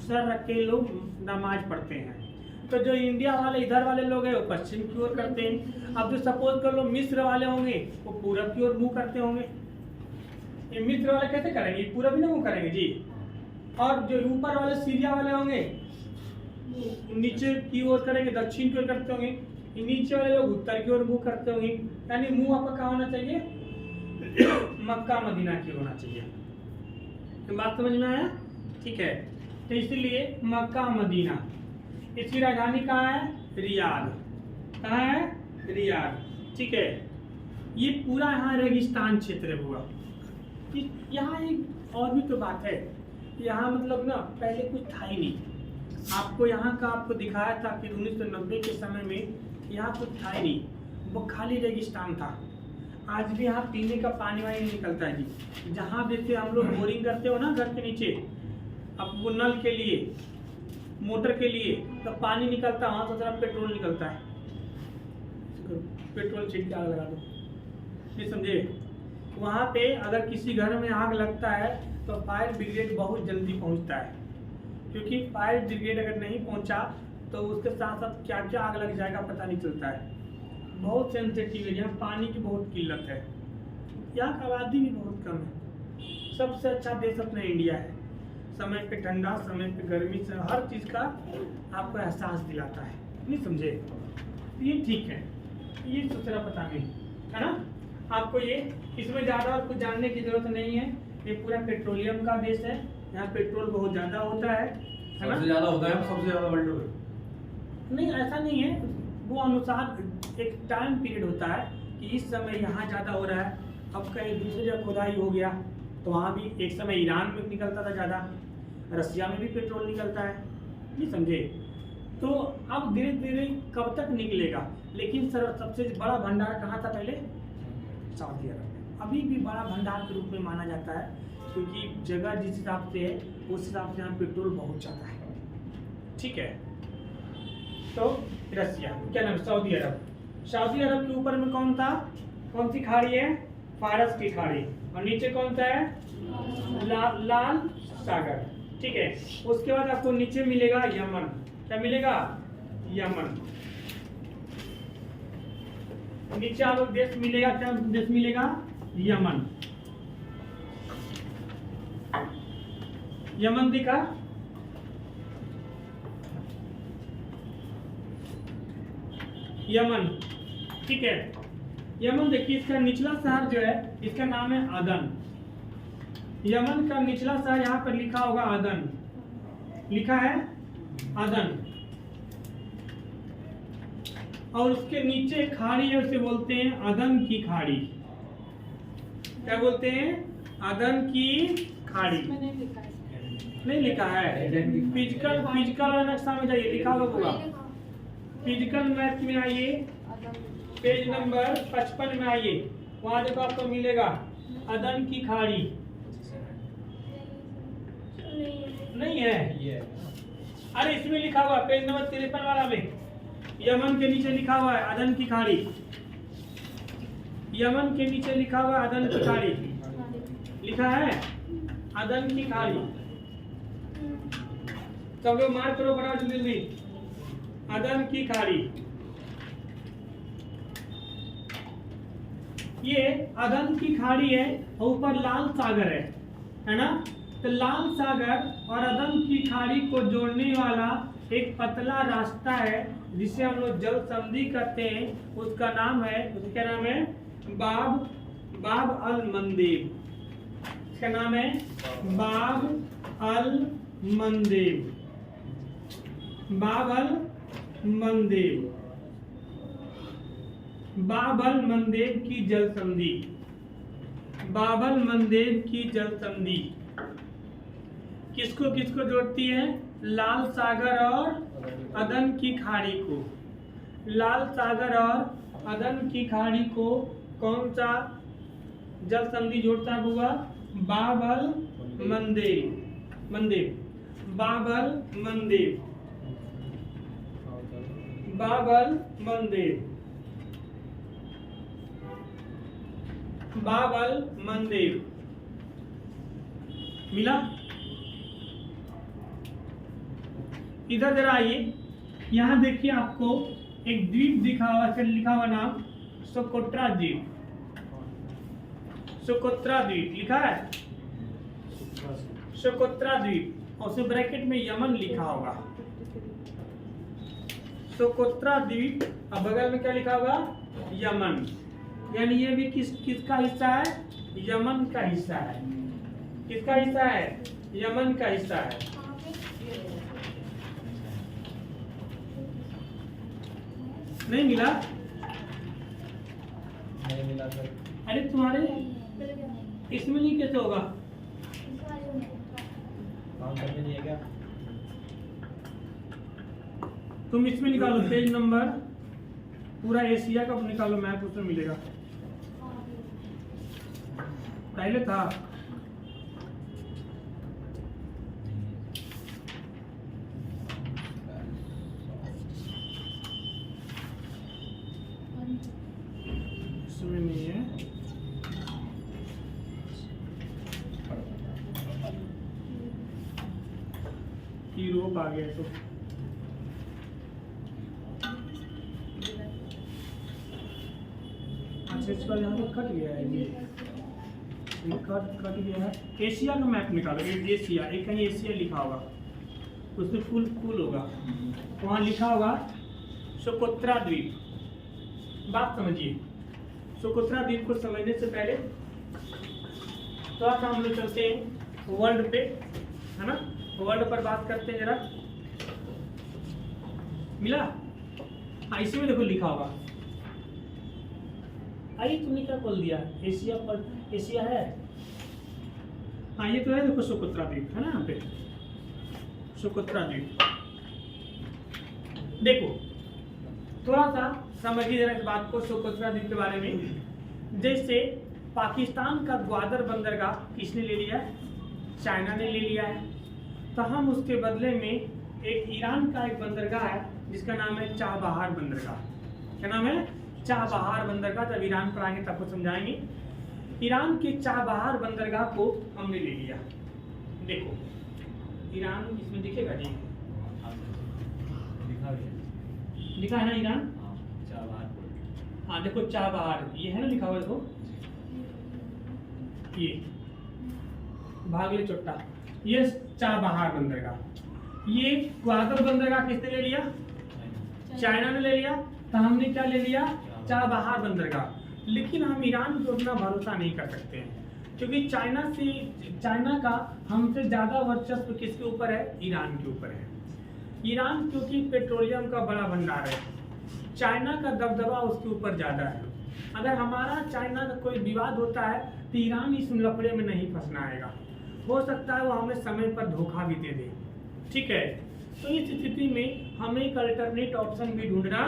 सर रख के लोग नमाज पढ़ते हैं। तो जो इंडिया वाले इधर वाले लोग हैं वो पश्चिम की ओर करते हैं। अब जो सपोज कर लो मिस्र वाले होंगे वो पूरब की ओर मुँह करते होंगे। ये मिस्र वाले कैसे करेंगे? पूरब ही ना मुँह करेंगे जी। और जो ऊपर वाले सीरिया वाले होंगे नीचे की ओर करेंगे, दक्षिण की ओर करते होंगे। नीचे वाले लोग उत्तर की ओर मुँह करते होंगे। यानी मुँह आपका कहाँ होना चाहिए? मक्का मदीना की होना चाहिए। तो बात समझ में आया? ठीक है, तो इसलिए मक्का मदीना। इसकी राजधानी कहाँ है? रियाद। कहाँ है? रियाद। ठीक है, ये पूरा यहाँ रेगिस्तान क्षेत्र हुआ। यहाँ एक और भी तो बात है, यहाँ मतलब ना पहले कुछ था ही नहीं। आपको यहाँ का आपको दिखाया था कि 1990 के समय में यहाँ कुछ था ही नहीं, वो खाली रेगिस्तान था। आज भी यहाँ पीने का पानी वानी नहीं निकलता है जी। जहाँ जैसे हम लोग बोरिंग करते हो ना घर के नीचे, अब वो नल के लिए, मोटर के लिए, तो पानी निकलता है, वहाँ तो तरफ पेट्रोल निकलता है। पेट्रोल छिड़क के आग लगा दो, नहीं समझे? वहाँ पे अगर किसी घर में आग लगता है तो फायर ब्रिगेड बहुत जल्दी पहुँचता है, क्योंकि फायर ब्रिगेड अगर नहीं पहुँचा तो उसके साथ साथ क्या क्या आग लग जाएगा पता नहीं चलता है। बहुत सेंसिटिव है, यहाँ पानी की बहुत किल्लत है, यहाँ की आबादी भी बहुत कम है। सबसे अच्छा देश अपना इंडिया है, समय पे ठंडा, समय पे गर्मी, से हर चीज़ का आपको एहसास दिलाता है, नहीं समझे? ये ठीक है, ये दूसरा पता नहीं है ना आपको। ये इसमें ज़्यादा कुछ जानने की जरूरत नहीं है। ये पूरा पेट्रोलियम का देश है, यहाँ पेट्रोल बहुत ज़्यादा होता है ना? सबसे ज़्यादा होता है, सबसे ज़्यादा वर्ल्ड में। नहीं ऐसा नहीं है, वो अनुसार एक टाइम पीरियड होता है कि इस समय यहाँ ज़्यादा हो रहा है। अब कहीं दूसरी जगह खुदाई हो गया तो वहाँ भी एक समय ईरान में निकलता था ज़्यादा, रसिया में भी पेट्रोल निकलता है, नहीं समझे? तो अब धीरे धीरे कब तक निकलेगा, लेकिन सर सबसे बड़ा भंडार कहाँ था पहले? सऊदी अरब में। अभी भी बड़ा भंडार के रूप में माना जाता है, क्योंकि जगह जिस हिसाब से है उस हिसाब से यहाँ पेट्रोल बहुत ज़्यादा है। ठीक है, तो रसिया, क्या नाम, सऊदी अरब। सऊदी अरब के ऊपर में कौन था, कौन सी खाड़ी है, फारस की खाड़ी, और नीचे कौन सा है, लाल सागर, ठीक है। उसके बाद आपको नीचे मिलेगा यमन, क्या मिलेगा, यमन। नीचे आपको देश मिलेगा, क्या देश मिलेगा, यमन। यमन दिखा, यमन, ठीक है। यमन देखिए, इसका निचला शहर जो है इसका नाम है अदन। यमन का निचला शहर यहाँ पर लिखा होगा अदन, लिखा है अदन, और उसके नीचे खाड़ी है, उसे बोलते हैं अदन की खाड़ी। क्या बोलते हैं, अदन की खाड़ी। इसमें नहीं लिखा है। नहीं लिखा है, फिजिकल नक्शा में जाइए, लिखा होगा। फिजिकल मैथ में आइए, पेज नंबर 55 में आइए, वहां देखो आपको मिलेगा अदन की खाड़ी। नहीं है, ये अरे इसमें लिखा हुआ पेज नंबर 53 वाला में, यमन के नीचे लिखा हुआ है अदन की खाड़ी। यमन के नीचे लिखा हुआ है अदन की खाड़ी, लिखा है अदन की खाड़ी। सब लोग मार्क करो, बनाओ जल्दी, अदन की खाड़ी। ये अदन की खाड़ी है और ऊपर लाल सागर है ना। तो लाल सागर और अदन की खाड़ी को जोड़ने वाला एक पतला रास्ता है जिसे हम लोग जल संधि कहते हैं, उसका नाम है, उसका नाम है बाब अल मंदेब। इसका नाम है बाब अल मंदेब, बाब अल मंदेब, बाबल मंदेब की जल संधि, बाबल मंदेब की जल संधि किसको किसको जोड़ती है, लाल सागर और अदन की खाड़ी को। लाल सागर और अदन की खाड़ी को कौन सा जल संधि जोड़ता हुआ, बाबल मंदेब, बाबल मंदेब, बाबल मंदेब, बाबल मंदेब। मिला। इधर जरा आइए, यहाँ देखिए आपको एक द्वीप दिखा हुआ है, लिखा हुआ नाम सोकोट्रा द्वीप, सोकोत्रा द्वीप लिखा है, सोकोत्रा द्वीप, और उसे ब्रैकेट में यमन लिखा होगा, सोकोत्रा द्वीप, और बगल में क्या लिखा होगा, यमन। यानी ये भी किसका हिस्सा है, यमन का हिस्सा है। किसका हिस्सा है, यमन का हिस्सा है। नहीं मिला, नहीं मिला सर। अरे तुम्हारे इसमें नहीं कैसे होगा, काउंटर में नहीं है क्या? तुम इसमें निकालो पेज नंबर, पूरा एशिया का निकालो मैप, उसमें मिलेगा। पहले था, इसमें नहीं है। यूरोप आ गया तो अच्छा, इसका यहाँ तो कट गया है, ये कट गया है। एशिया का मैप निकालो, एशिया, एक कहीं एशिया लिखा होगा, उसमें फुल होगा, वहाँ लिखा होगा सोकोत्रा द्वीप। बात समझिए, सोकोत्रा द्वीप को समझने से पहले थोड़ा सा हम लोग चलते हैं वर्ल्ड पे, है ना, वर्ल्ड पर बात करते हैं जरा। मिला, हाँ इसी में देखो लिखा होगा, आई तुमने क्या खोल दिया, एशिया पर, एशिया है, हाँ ये तो है, देखो सोकोत्रा द्वीप है ना, यहाँ पे सोकोत्रा द्वीप। देखो थोड़ा सा समझिए जरा इस बात को, सोकोत्रा द्वीप के बारे में। जैसे पाकिस्तान का ग्वादर बंदरगाह किसने ले लिया है, चाइना ने ले लिया है, तो हम उसके बदले में एक ईरान का एक बंदरगाह है जिसका नाम है चाबहार बंदरगाह। क्या नाम है? चाबहार बंदरगाह। जब ईरान पर आएंगे तब को समझाएंगे। ईरान के चाबहार बंदरगाह को हमने ले लिया। देखो ईरान इसमें दिखेगा जी, लिखा भी है। लिखा है ना ईरान? हाँ, चाबहार पोर्ट। हाँ देखो चाबहार, ये है ना लिखा हुआ, देखो ये भागले चोट्टा, ये चाबहार बंदरगाह। ये ग्वादर बंदरगाह किसने ले लिया? चाइना ने ले लिया। तो हमने क्या ले लिया? चाबहार बंदरगाह। लेकिन हम ईरान को उतना भरोसा नहीं कर सकते हैं, क्योंकि चाइना का हमसे ज़्यादा वर्चस्व किसके ऊपर है? ईरान के ऊपर है। ईरान क्योंकि पेट्रोलियम का बड़ा भंडार है, चाइना का दबदबा उसके ऊपर ज़्यादा है। अगर हमारा चाइना का कोई विवाद होता है तो ईरान इस लफड़े में नहीं फंसना आएगा। हो सकता है वो हमें समय पर धोखा भी दे दे। ठीक है, तो इस स्थिति में हमें एक अल्टरनेट ऑप्शन भी ढूंढना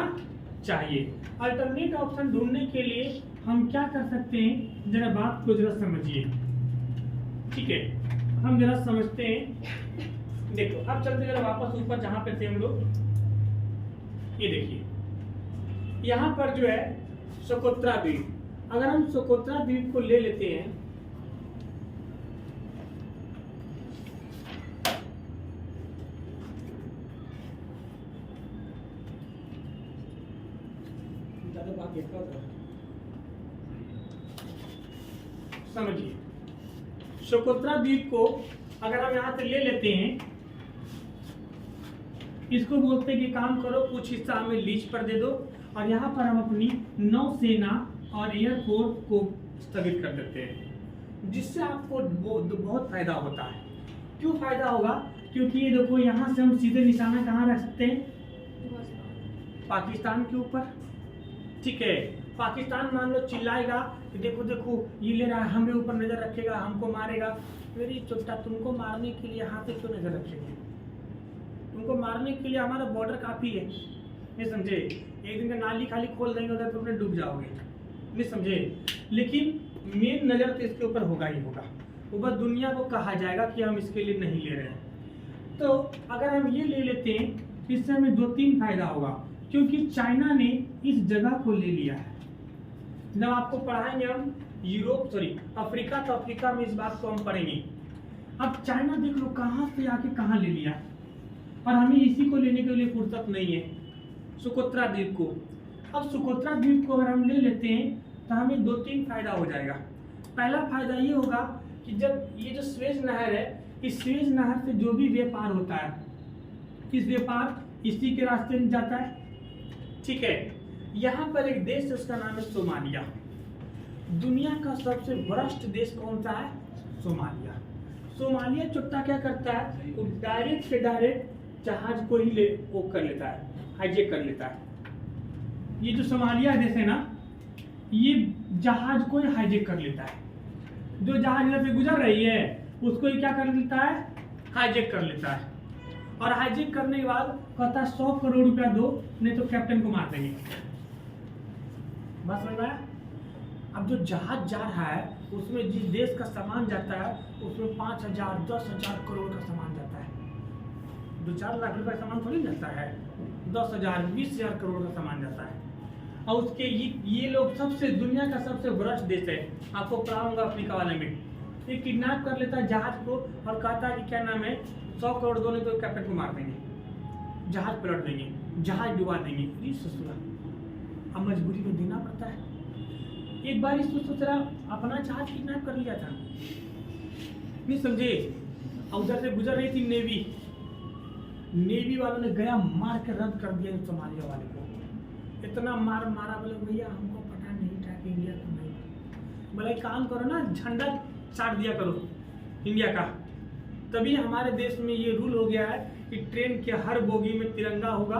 चाहिए। अल्टरनेट ऑप्शन ढूंढने के लिए हम क्या कर सकते हैं, जरा बात को जरा समझिए। ठीक है, हम जरा समझते हैं। देखो अब चलते जरा वापस ऊपर जहां पे थे हम लोग। ये देखिए यहाँ पर जो है सोकोत्रा द्वीप। अगर हम सोकोत्रा द्वीप को ले लेते हैं, समझिए सोकोत्रा द्वीप को अगर हम यहाँ से ले लेते हैं, इसको बोलते हैं कि काम करो, कुछ हिस्सा हमें लीज पर दे दो और यहाँ पर हम अपनी नौसेना और एयरफोर्स को स्थगित कर देते हैं, जिससे आपको बहुत फायदा होता है। क्यों फायदा होगा? क्योंकि ये देखो यहाँ से हम सीधे निशाना कहाँ रख सकते हैं? पाकिस्तान के ऊपर। ठीक है, पाकिस्तान मान लो चिल्लाएगा कि देखो देखो ये ले रहा है, हमें ऊपर नजर रखेगा, हमको मारेगा। मेरी चोटा, तुमको मारने के लिए यहाँ पे क्यों नजर रखेंगे? तुमको मारने के लिए हमारा बॉर्डर काफी है, नहीं समझे? एक दिन का नाली खाली खोल देंगे उधर तो अपने डूब जाओगे, नहीं समझे? लेकिन मेन नजर तो इसके ऊपर होगा ही होगा। वो बस दुनिया को कहा जाएगा कि हम इसके लिए नहीं ले रहे हैं। तो अगर हम ये ले लेते हैं, इससे हमें 2-3 फायदा होगा, क्योंकि चाइना ने इस जगह को ले लिया है। जब आपको पढ़ाएंगे हम अफ्रीका, तो अफ्रीका में इस बात को हम पढ़ेंगे। अब चाइना देख लो कहाँ से आके कहाँ ले लिया, और हमें इसी को लेने के लिए फुर्सत नहीं है, सोकोत्रा द्वीप को। अब सोकोत्रा द्वीप को अगर हम ले लेते हैं तो हमें 2-3 फायदा हो जाएगा। पहला फायदा ये होगा कि जब ये जो स्वेज नहर है, इस स्वेज नहर से जो भी व्यापार होता है, इस व्यापार इसी के रास्ते में जाता है। ठीक है, यहाँ पर एक देश है, उसका नाम है सोमालिया। दुनिया का सबसे वरिष्ठ देश कौन सा है? सोमालिया। सोमालिया चुट्टा क्या करता है? वो डायरेक्ट से डायरेक्ट जहाज को ही वो कर लेता है, हाईजेक कर लेता है। ये जो सोमालिया देश है ना, ये जहाज को ही हाईजेक कर लेता है। जो जहाज इधर से गुजर रही है उसको ही क्या कर लेता है? हाईजेक कर लेता है। और हाईजेक करने के बाद कहता है 100 करोड़ रुपया दो, नहीं तो कैप्टन को मार देंगे। बस समझ में? अब जो जहाज जा रहा है उसमें जिस देश का सामान जाता है उसमें 5,000 10,000 करोड़ का सामान जाता है। 2-4 लाख रुपए का सामान थोड़ी जाता है, 10,000 20,000 करोड़ का सामान जाता है। और उसके ये लोग सबसे दुनिया का सबसे वरिष्ठ देश है। आपको पढ़ाऊंगा अफ्रीका वाले में। ये किडनैप कर लेता है जहाज को और कहता है कि क्या नाम है 100 करोड़ दो, नहीं तो कैप्टन को मार देंगे, जहाज पलट देंगे, जहाज डुबा देंगे। ये ससुरा अब मजबूरी में देना पड़ता है। एक बार इस ससुरा अपना जहाज किडनैप कर लिया था, नहीं समझे? और उधर से गुजर रही थी नेवी वालों ने गया मार के रद्द कर दिया सोमालिया वाले को। इतना मारा, बोले भैया हमको पता नहीं था कि इंडिया का नहीं। बोले काम करो ना, झंडा साट दिया करो इंडिया का। तभी हमारे देश में ये रूल हो गया है कि ट्रेन के हर बोगी में तिरंगा होगा,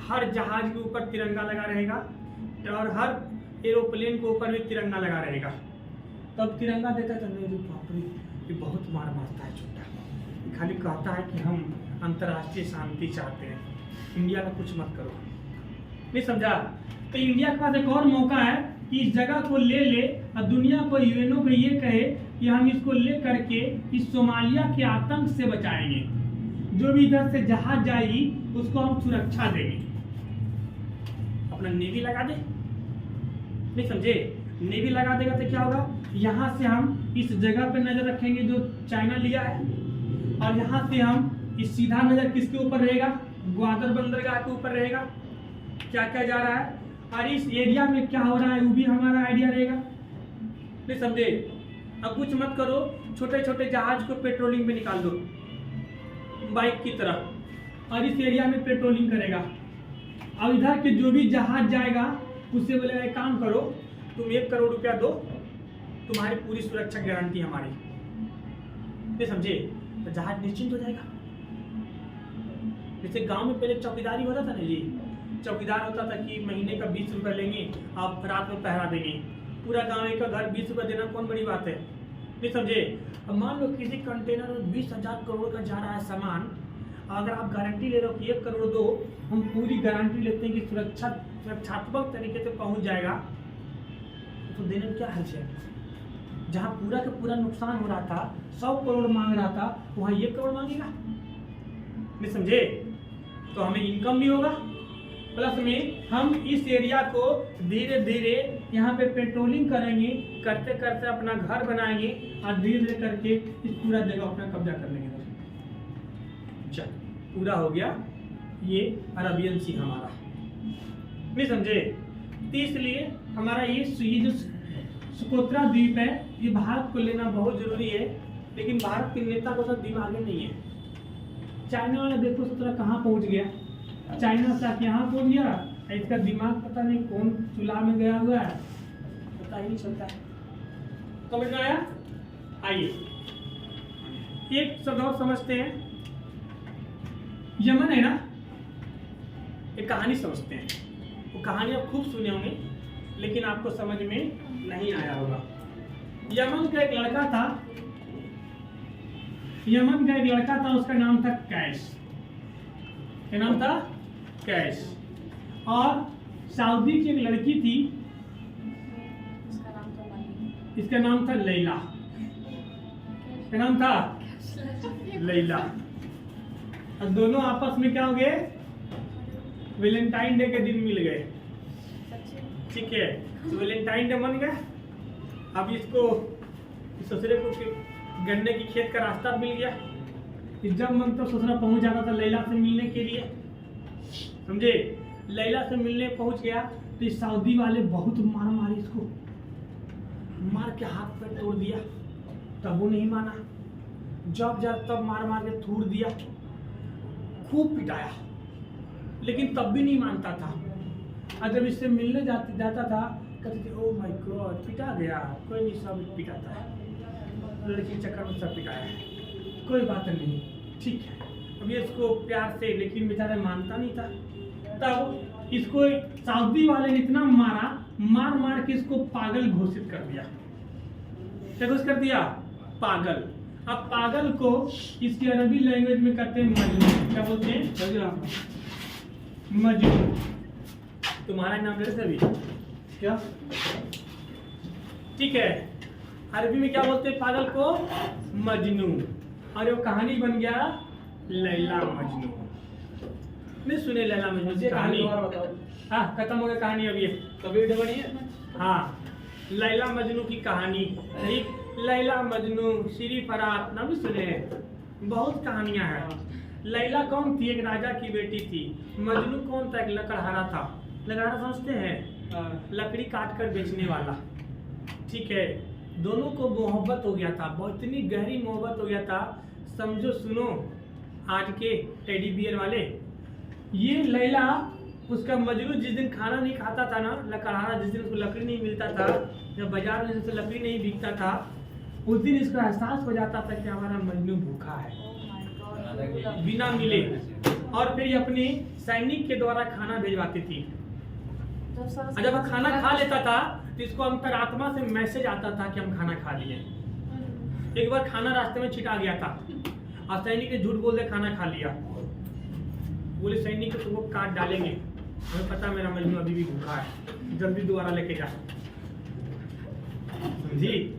हर जहाज के ऊपर तिरंगा लगा रहेगा और हर एरोप्लेन के ऊपर भी तिरंगा लगा रहेगा। तब तिरंगा देता था, नहीं बाप रे, ये बहुत मार मारता है छोटा, खाली कहता है कि हम अंतर्राष्ट्रीय शांति चाहते हैं, इंडिया का कुछ मत करो, नहीं समझा? तो इंडिया के पास एक और मौका है कि इस जगह को ले और दुनिया को, यूएनओ को ये कहे कि हम इसको ले करके इस सोमालिया के आतंक से बचाएंगे। जो भी इधर से जहाज जाएगी उसको हम सुरक्षा देंगे। अपना नेवी लगा दे, नहीं समझे? नेवी लगा देगा तो क्या होगा, यहाँ से हम इस जगह पे नजर रखेंगे जो चाइना लिया है, और यहाँ से हम इस सीधा नजर किसके ऊपर रहेगा, ग्वादर बंदरगाह के ऊपर रहेगा, क्या क्या जा रहा है, और इस एरिया में क्या हो रहा है वो भी हमारा आइडिया रहेगा। नहीं समझे? अब कुछ मत करो, छोटे छोटे जहाज को पेट्रोलिंग में निकाल दो बाइक की तरह, और इस एरिया में पेट्रोलिंग करेगा। अब इधर के जो भी जहाज जाएगा उससे बोलेगा एक काम करो, तुम 1 करोड़ रुपया दो, तुम्हारी पूरी सुरक्षा गारंटी हमारी। नहीं समझे? तो जहाज निश्चिंत हो जाएगा। जैसे गांव में पहले चौकीदारी होता था ना जी, चौकीदार होता था कि महीने का 20 रुपये लेंगे, आप रात में पहरा देंगे, पूरा गांव का घर 20 रुपये देना कौन बड़ी बात है। नहीं समझे? अब मान लो किसी कंटेनर में 20,000 करोड़ का जा रहा है सामान, अगर आप गारंटी ले रहे हो कि 1 करोड़ दो, हम पूरी गारंटी लेते हैं कि सुरक्षात्मक तरीके से पहुंच जाएगा, तो देने में क्या हर्ज है? जहाँ पूरा का पूरा नुकसान हो रहा था, 100 करोड़ मांग रहा था, वहाँ 1 करोड़ मांगेगा। नहीं समझे? तो हमें इनकम भी होगा, प्लस में हम इस एरिया को धीरे धीरे यहाँ पे पेट्रोलिंग करेंगे, करते करते अपना घर बनाएंगे, और धीरे धीरे करके इस पूरा जगह अपना कब्जा कर लेंगे। चल, पूरा हो गया ये अरबियन सी हमारा। नहीं समझे? तो इसलिए हमारा ये जो सुकोत्रा द्वीप है, ये भारत को लेना बहुत जरूरी है, लेकिन भारत के नेता को सब दिमाग में नहीं है। चाइना वाला देखो सुतरा कहाँ पहुंच गया, चाइना से यहाँ पहुंच गया, इसका दिमाग पता नहीं कौन चुला में गया हुआ है, पता ही नहीं चलता है। समझ में आया? आइए एक शब्द और समझते हैं। यमन है ना, एक कहानी समझते हैं। वो कहानी आप खूब सुने होंगे, लेकिन आपको समझ में नहीं आया होगा। यमन का एक लड़का था, उसका नाम था कैश। क्या नाम था? कैश। और सऊदी की एक लड़की थी, इसका नाम था लैला। क्या नाम था? लैला। और दोनों आपस में क्या हो गए, वैलेंटाइन डे के दिन मिल गए। ठीक है, तो वैलेंटाइन डे मन गया। अब इसको ससुरे को गन्ने की खेत का रास्ता मिल गया, जब मन तो ससुरा पहुंच जाता था लैला से मिलने के लिए। समझे? लैला से मिलने पहुंच गया तो इस सऊदी वाले बहुत मार मारे, इसको मार के हाथ पैर तोड़ दिया, तब वो नहीं माना। जब तब मार मार के थूड़ दिया, खूब पिटाया, लेकिन तब भी नहीं मानता था। और जब इससे मिलने जाता था, कहते थे ओह माय गॉड, पिटा गया, कोई नहीं, सब पिटाता है, लड़की के चक्कर में सब पिटाया है, कोई बात नहीं, ठीक है। अब ये इसको प्यार से, लेकिन बेचारा मानता नहीं था। तब इसको सऊदी वाले ने इतना मार मार के इसको पागल घोषित कर दिया। क्या घोषित कर दिया? पागल। अब पागल को इसकी अरबी लैंग्वेज में कहते हैं मजनून। क्या बोलते हैं? मजनून। तुम्हारा नाम है सभी क्या? ठीक है, अरबी में क्या बोलते हैं पागल को? मजनून। और वो कहानी बन गया लैला मजनू। नहीं सुने लैला मजनू की कहानी? हाँ, खत्म हो गया कहानी। अब ये कभी बनी है। हाँ, लैला मजनू की कहानी। ठीक, लैला मजनू, श्री फरात नाम भी सुने हैं, बहुत कहानियां हैं। लैला कौन थी? एक राजा की बेटी थी। मजनू कौन था? एक लकड़हारा था। लकड़हारा समझते हैं? लकड़ी काट कर बेचने वाला। ठीक है, दोनों को मोहब्बत हो गया था, बहुत इतनी गहरी मोहब्बत हो गया था, समझो, सुनो, आज के टेडी बियर वाले। ये लैला, उसका मजनू जिस दिन खाना नहीं खाता था ना, लकड़हारा जिस दिन उसको लकड़ी नहीं मिलता था, जब बाजार में जैसे लकड़ी नहीं बिकता था, उस दिन इसका एहसास हो जाता था कि हमारा मजनू भूखा है, बिना मिले। और फिर ये अपने सैनिक के द्वारा खाना भेजवाती थी। जब वो खाना खा लेता था तो इसको अंतरात्मा से मैसेज आता था कि हम खाना खा लिए। एक बार खाना रास्ते में छिटा गया था और सैनिक ने झूठ बोल दे खाना खा लिया। बोले सैनिक को तुमको काट डालेंगे, हमें पता मेरा मजनू अभी भी भूखा है, जल्दी दोबारा लेके जा। समझी?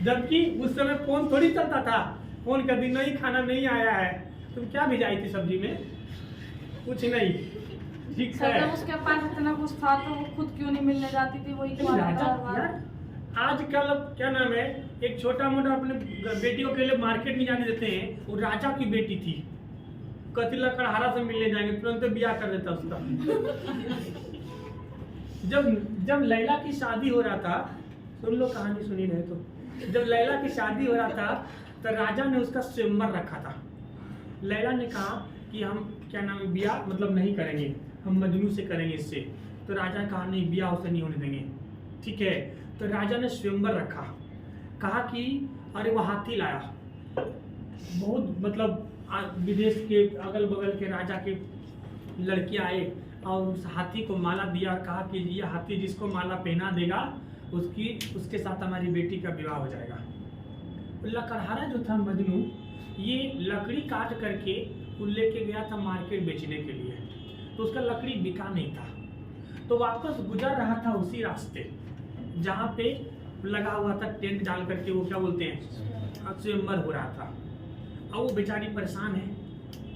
जबकि उस समय फोन थोड़ी चलता था, फोन कर दी नहीं खाना नहीं आया है, तुम क्या भिजाई थी सब्जी में? कुछ नहीं, ठीक सर है। जब उसके पास इतना कुछ था तो वो खुद क्यों नहीं मिलने जाती थी, वही क्यों आता राजा था हर बार? यार, आजकल क्या नाम है, एक छोटा मोटा अपने बेटियों के लिए मार्केट नहीं जाने देते हैं। वो राजा की बेटी थी, कतिला कड़हारा से मिलने जाएंगे, तुरंत ब्याह कर देता उसका। जब लैला की शादी हो रहा था, सुन लो कहानी, सुनी रहे तो, जब लैला की शादी हो रहा था तो राजा ने उसका स्वयंवर रखा था। लैला ने कहा कि हम क्या नाम है ब्याह मतलब नहीं करेंगे, हम मजनू से करेंगे इससे। तो राजा ने कहा नहीं, ब्याह उसे नहीं होने देंगे, ठीक है। तो राजा ने स्वयंवर रखा, कहा कि अरे वो हाथी लाया, बहुत मतलब विदेश के अगल बगल के राजा के लड़के आए और उस हाथी को माला दिया, कहा कि ये हाथी जिसको माला पहना देगा उसके साथ हमारी बेटी का विवाह हो जाएगा। लकड़हारा जो था मजनू, ये लकड़ी काट करके वो लेके गया था मार्केट बेचने के लिए, तो उसका लकड़ी बिका नहीं था। तो वापस गुजर रहा था उसी रास्ते जहाँ पे लगा हुआ था टेंट डाल करके, वो क्या बोलते हैं स्वयंवर हो रहा था। अब वो बेचारी परेशान है,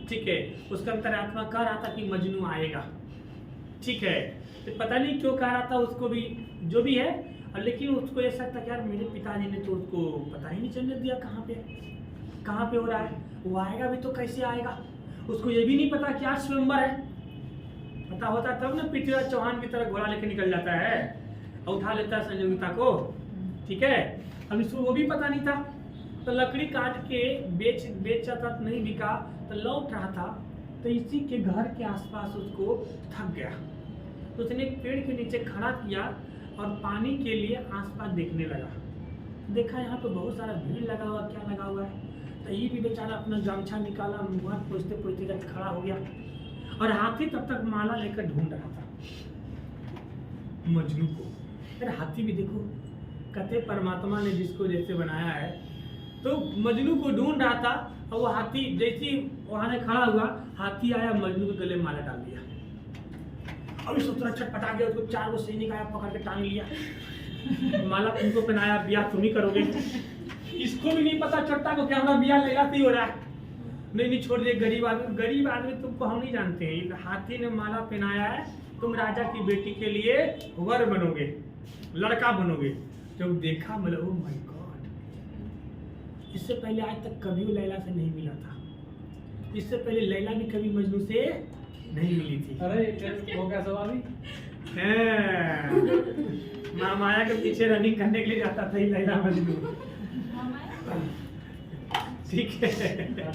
ठीक है। उसका अंतरात्मा कह रहा था कि मजनू आएगा, ठीक है। तो पता नहीं क्यों कह रहा था उसको भी, जो भी है, और लेकिन उसको ऐसा था कि यार मेरे पिताजी ने तो उसको पता ही नहीं चलने दिया कहाँ पे हो रहा है, वो आएगा भी तो कैसे आएगा। उसको ये भी नहीं पता कि आज स्वयंवर है, पता होता तब ना पृथ्वीराज चौहान की तरह घोड़ा लेके निकल जाता है और उठा लेता है संयोगिता को, ठीक है। अब इसको वो भी पता नहीं था, तो लकड़ी काट के बेचा था, नहीं बिका तो लौट रहा था, तो इसी के घर के आसपास उसको थक गया, तो उसने एक पेड़ के नीचे खड़ा किया और पानी के लिए आसपास देखने लगा। देखा यहाँ पे बहुत सारा भीड़ लगा हुआ, क्या लगा हुआ है, तो ये भी बेचारा अपना गमछा निकाला, मुँह पोछते पोछते जब खड़ा हो गया, और हाथी तब तक माला लेकर ढूंढ रहा था मजनू को। अरे हाथी भी देखो, कहते परमात्मा ने जिसको जैसे बनाया है, तो मजनू को ढूंढ रहा था, और वो हाथी जैसे वहां ने खड़ा हुआ, हाथी आया, मजनू के गले माला डाल दिया। अभी सोचना छटपटा गया, उसको 4 गो सैनिक आया, पकड़ के टांग लिया, माला तुमको पहनाया, ब्याह तुम ही करोगे। इसको भी नहीं पता छोटा को क्या हमारा ब्याह लेगा ही हो रहा है। नहीं छोड़ दे, गरीब आदमी तुमको हम नहीं जानते हैं, हाथी ने माला पहनाया है, तुम राजा की बेटी के लिए वर बनोगे, लड़का बनोगे। जब देखा मतलब ओ माय गॉड, इससे पहले आज तक कभी लैला से नहीं मिला था, इससे पहले लैला भी कभी मजनू से नहीं मिली थी। अरे वो कैसा हुआ अभी? माँ माया के पीछे रनिंग करने के लिए जाता था ही लैला मजनू, ठीक है।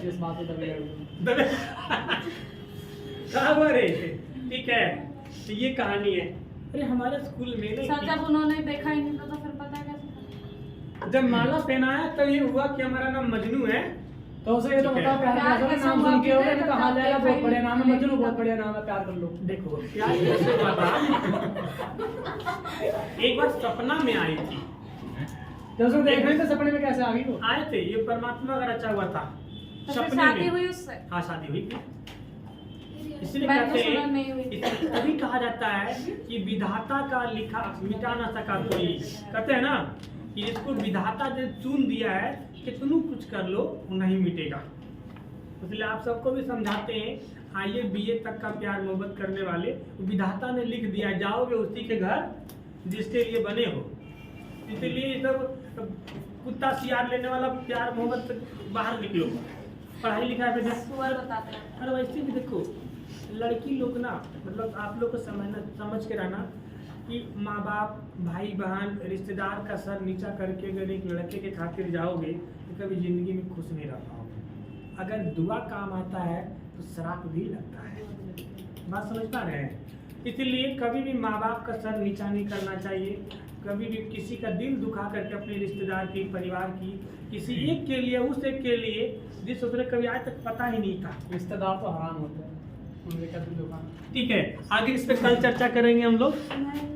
इस बात पे दबे कहाँ हुआ रे, ठीक है। तो ये कहानी है। अरे हमारे स्कूल में सर जब ना, उन्होंने देखा ही नहीं था तो फिर पता कैसे? जब माला पहनाया तो ये हुआ कि हमारा नाम मजनू है। तो उसे ये तो ठीक है। बता, प्यार कैसे नाम सुन के होगा, कहा जाएगा बहुत बढ़िया नाम है मजनू, बहुत बढ़िया नाम है, प्यार कर लो। देखो प्यार कैसे हुआ था, एक बार सपना में आई थी, जब उसको देख रहे थे सपने में कैसे आ गई वो? आए थे, ये परमात्मा का रचा हुआ था तो फिर सपने शादी में। हुई उससे? हाँ शादी हुई थी, इसलिए मैंने कहते सुना नहीं हुई। हैं, तभी कहा जाता है कि विधाता का लिखा मिटा ना सका कोई। कहते हैं ना कि इसको विधाता ने चुन दिया है कि तुम कुछ कर लो वो नहीं मिटेगा। इसलिए आप सबको भी समझाते हैं, आइए बीए तक का प्यार मोहब्बत करने वाले, विधाता ने लिख दिया, जाओगे उसी के घर जिसके लिए बने हो। इसलिए सब कुत्ता सियार लेने वाला प्यार मोहब्बत बाहर निकलो, पढ़ाई लिखाई पे सुअर बताते हैं। और वैसे भी देखो लड़की लोग ना, मतलब आप लोग को समझ के रहना कि माँ बाप भाई बहन रिश्तेदार का सर नीचा करके अगर एक लड़के के खातिर जाओगे तो कभी जिंदगी में खुश नहीं रह पाओगे। अगर दुआ काम आता है तो श्राप भी लगता है, बात समझ पा रहे हैं। इसीलिए कभी भी माँ बाप का सर नीचा नहीं करना चाहिए, कभी भी किसी का दिल दुखा करके अपने रिश्तेदार की, परिवार की, किसी एक के लिए, उस एक के लिए जिस उसने कभी आज तक पता ही नहीं था। रिश्तेदार तो हराम होते हैं, उनके क्या दिल दुखाना। ठीक है, आगे इस पे कल चर्चा करेंगे हम लोग। नहीं।